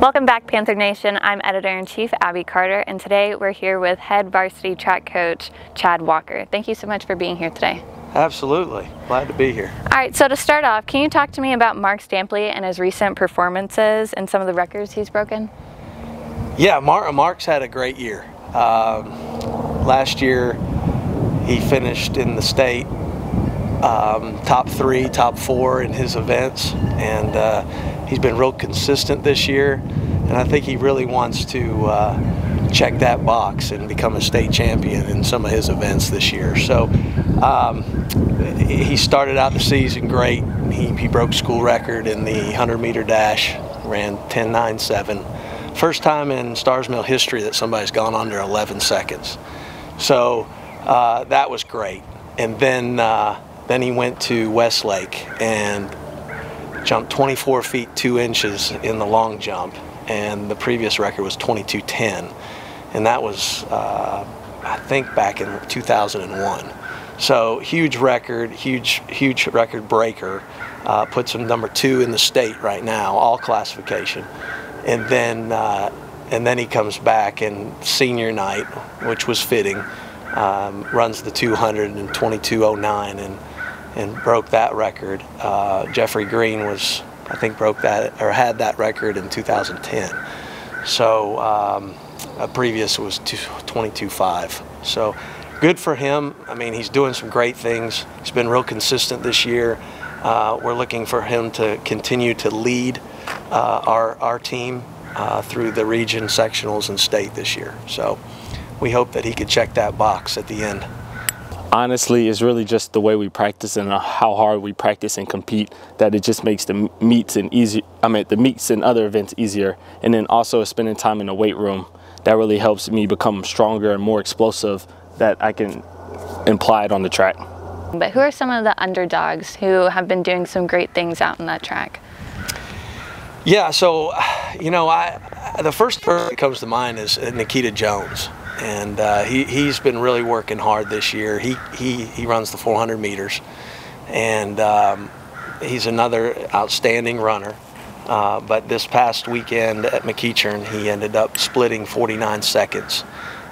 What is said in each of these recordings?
Welcome back, Panther Nation. I'm Editor-in-Chief Abby Carter, and today we're here with head varsity track coach Chad Walker. Thank you so much for being here today. Absolutely. Glad to be here. All right, so to start off, can you talk to me about Marc Stampley and his recent performances and some of the records he's broken? Yeah, Marc's had a great year. Last year, he finished in the state top 3, top 4 in his events, and he's been real consistent this year, and I think he really wants to check that box and become a state champion in some of his events this year. So he started out the season great. He broke school record in the 100-meter dash, ran 10.97. First time in Starrs Mill history that somebody's gone under 11 seconds. So that was great. And then he went to Westlake and jumped 24 feet 2 inches in the long jump, and the previous record was 22.10, and that was I think back in 2001. So huge record, huge record breaker. Puts him number 2 in the state right now, all classification. And then he comes back and senior night, which was fitting, runs the 200 in 22.09 and broke that record. Jeffrey Green was, I think, broke that or had that record in 2010. So a previous was 22.5. So good for him. I mean, he's doing some great things. He's been real consistent this year. We're looking for him to continue to lead our team through the region, sectionals, and state this year. So we hope that he could check that box at the end. Honestly, it's really just the way we practice and how hard we practice and compete that it just makes the meets and other events easier. And then also spending time in the weight room, that really helps me become stronger and more explosive that I can apply it on the track. But who are some of the underdogs who have been doing some great things out in that track? Yeah, so, you know, the first person that comes to mind is Nikita Jones. And he's been really working hard this year. He runs the 400 meters, and he's another outstanding runner. But this past weekend at McEachern, he ended up splitting 49 seconds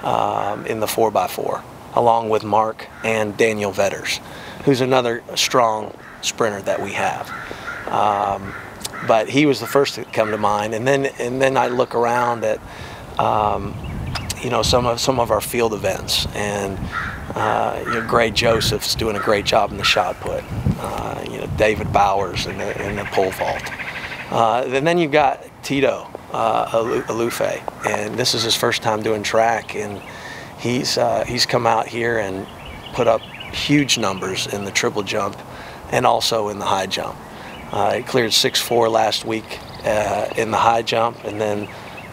in the 4x4, along with Mark and Daniel Vetters, who's another strong sprinter that we have. But he was the first to come to mind. And then I look around at you know, some of our field events, and you know, Gray Joseph's doing a great job in the shot put. You know, David Bowers in the pole vault. And then you've got Tito Alufe, and this is his first time doing track, and he's come out here and put up huge numbers in the triple jump and also in the high jump. He cleared 6.4 last week in the high jump, and then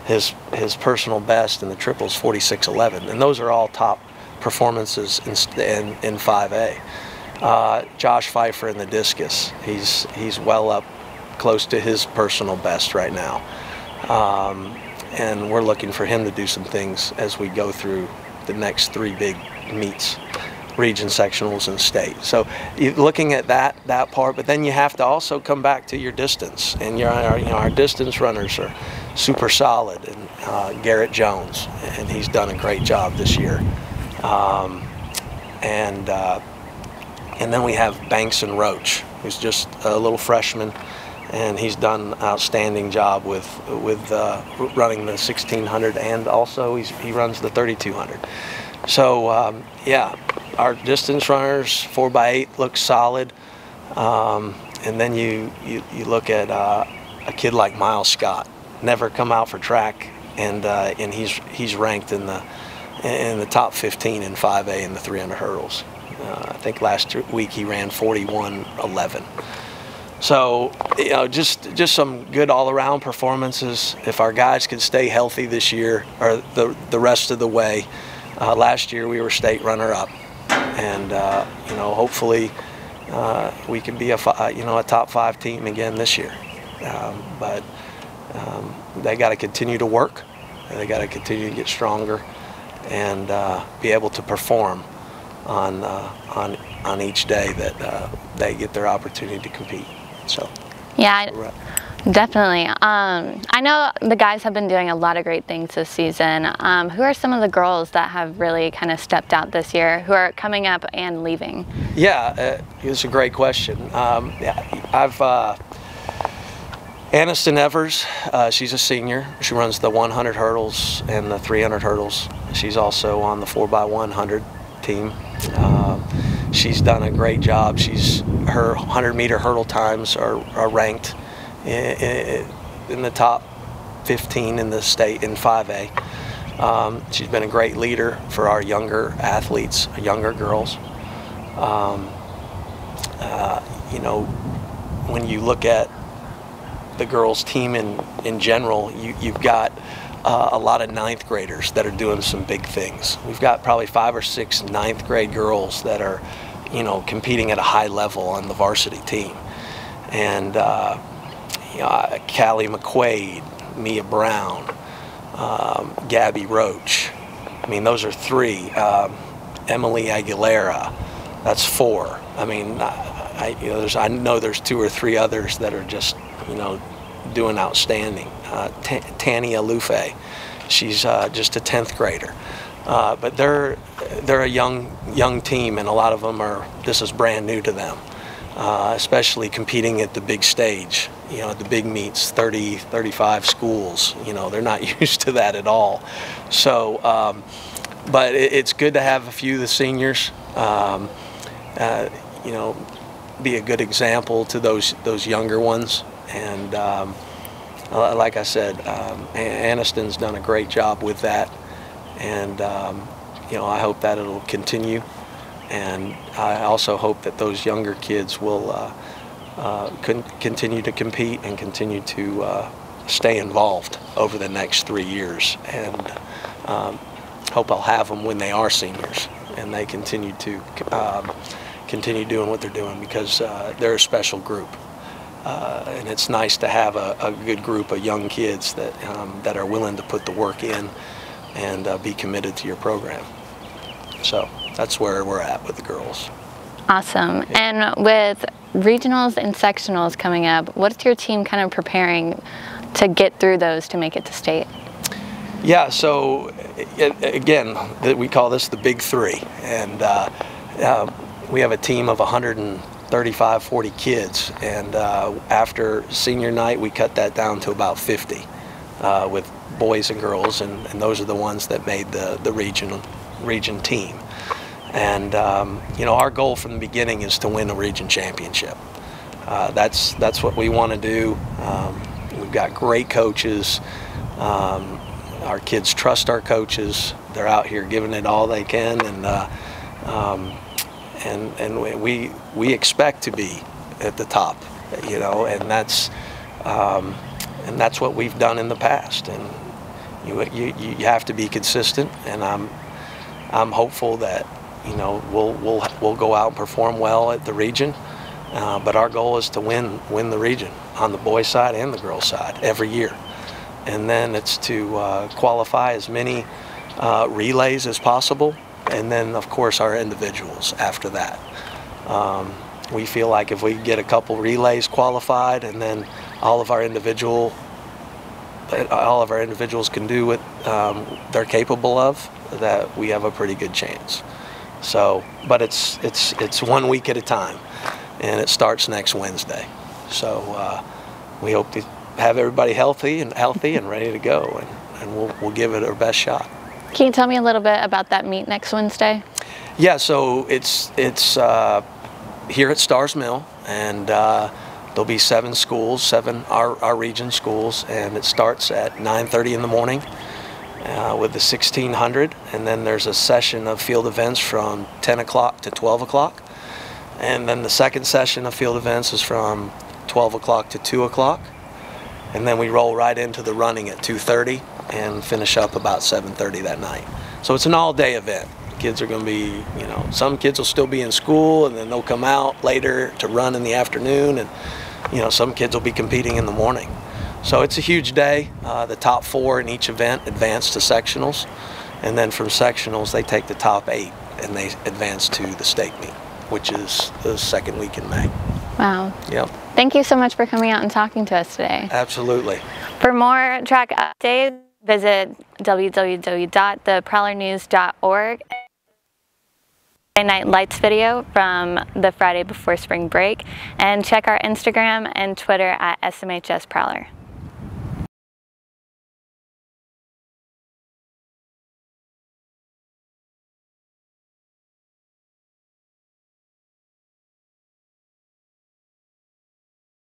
his personal best in the triples 46.11, and those are all top performances in 5A. Josh Pfeiffer in the discus, he's well up close to his personal best right now, and we're looking for him to do some things as we go through the next 3 big meets, region, sectionals, and state. So you're looking at that part, but then you have to also come back to your distance, and our distance runners are super solid, and Garrett Jones, and he's done a great job this year. And then we have Banks and Roach, who's just a little freshman, and he's done an outstanding job with running the 1600, and also he runs the 3200. So yeah, our distance runners 4x8 look solid, and then you look at a kid like Miles Scott. Never come out for track, and he's ranked in the top 15 in 5A in the 300 hurdles. I think last week he ran 41.11. So you know, just some good all-around performances. If our guys could stay healthy this year or the rest of the way, last year we were state runner-up, and you know, hopefully we can be a top 5 team again this year. But they got to continue to work, and they got to continue to get stronger, and be able to perform on each day that they get their opportunity to compete. So yeah, Definitely. I know the guys have been doing a lot of great things this season. Who are some of the girls that have really kind of stepped out this year, who are coming up and leaving? Yeah, it's a great question. Aniston Evers, she's a senior. She runs the 100 hurdles and the 300 hurdles. She's also on the 4x100 team. She's done a great job. Her 100-meter hurdle times are ranked in the top 15 in the state in 5A. She's been a great leader for our younger athletes, younger girls. You know, when you look at the girls team in general, you've got a lot of ninth graders that are doing some big things. We've got probably 5 or 6 ninth grade girls that are, you know, competing at a high level on the varsity team. And you know, Callie McQuaid, Mia Brown, Gabby Roach. I mean, those are 3. Emily Aguilera, that's 4. I mean, I know there's 2 or 3 others that are just, you know, doing outstanding. Tania Lufe, she's just a 10th grader. But they're a young team, and a lot of them this is brand new to them, especially competing at the big stage, you know, at the big meets, 30, 35 schools. You know, they're not used to that at all. So, but it's good to have a few of the seniors, you know, be a good example to those younger ones. And like I said, Aniston's done a great job with that, and you know, I hope that it'll continue, and I also hope that those younger kids will continue to compete and continue to stay involved over the next 3 years, and hope I'll have them when they are seniors and they continue doing what they're doing, because they're a special group. And it's nice to have a good group of young kids that are willing to put the work in and be committed to your program. So that's where we're at with the girls. Awesome. Yeah. And with regionals and sectionals coming up, what's your team kind of preparing to get through those to make it to state? Yeah, so again, we call this the Big 3. And we have a team of 135, 40 kids, and after senior night we cut that down to about 50 with boys and girls, and those are the ones that made the region team. And you know, our goal from the beginning is to win a region championship. That's what we want to do. We've got great coaches. Our kids trust our coaches. They're out here giving it all they can, and we expect to be at the top, you know, and that's what we've done in the past. And you have to be consistent, and I'm hopeful that, you know, we'll go out and perform well at the region. But our goal is to win the region on the boys' side and the girls' side every year. And then it's to qualify as many relays as possible, and then of course our individuals after that. We feel like if we get a couple relays qualified, and then all of our individuals can do what they're capable of, that we have a pretty good chance. So, but it's 1 week at a time, and it starts next Wednesday. So we hope to have everybody healthy and ready to go, and we'll give it our best shot. Can you tell me a little bit about that meet next Wednesday? Yeah, so it's here at Starrs Mill, and there'll be 7 schools, 7 our region schools, and it starts at 9:30 in the morning with the 1600, and then there's a session of field events from 10 o'clock to 12 o'clock, and then the second session of field events is from 12 o'clock to 2 o'clock, and then we roll right into the running at 2:30 and finish up about 7:30 that night. So it's an all-day event. Kids are going to be, you know, some kids will still be in school, and then they'll come out later to run in the afternoon, and, you know, some kids will be competing in the morning. So it's a huge day. The top 4 in each event advance to sectionals, and then from sectionals they take the top 8 and they advance to the state meet, which is the second week in May. Wow. Yep. Thank you so much for coming out and talking to us today. Absolutely. For more track updates, visit www.theprowlernews.org. Night Lights video from the Friday before spring break, and check our Instagram and Twitter at SMHS Prowler.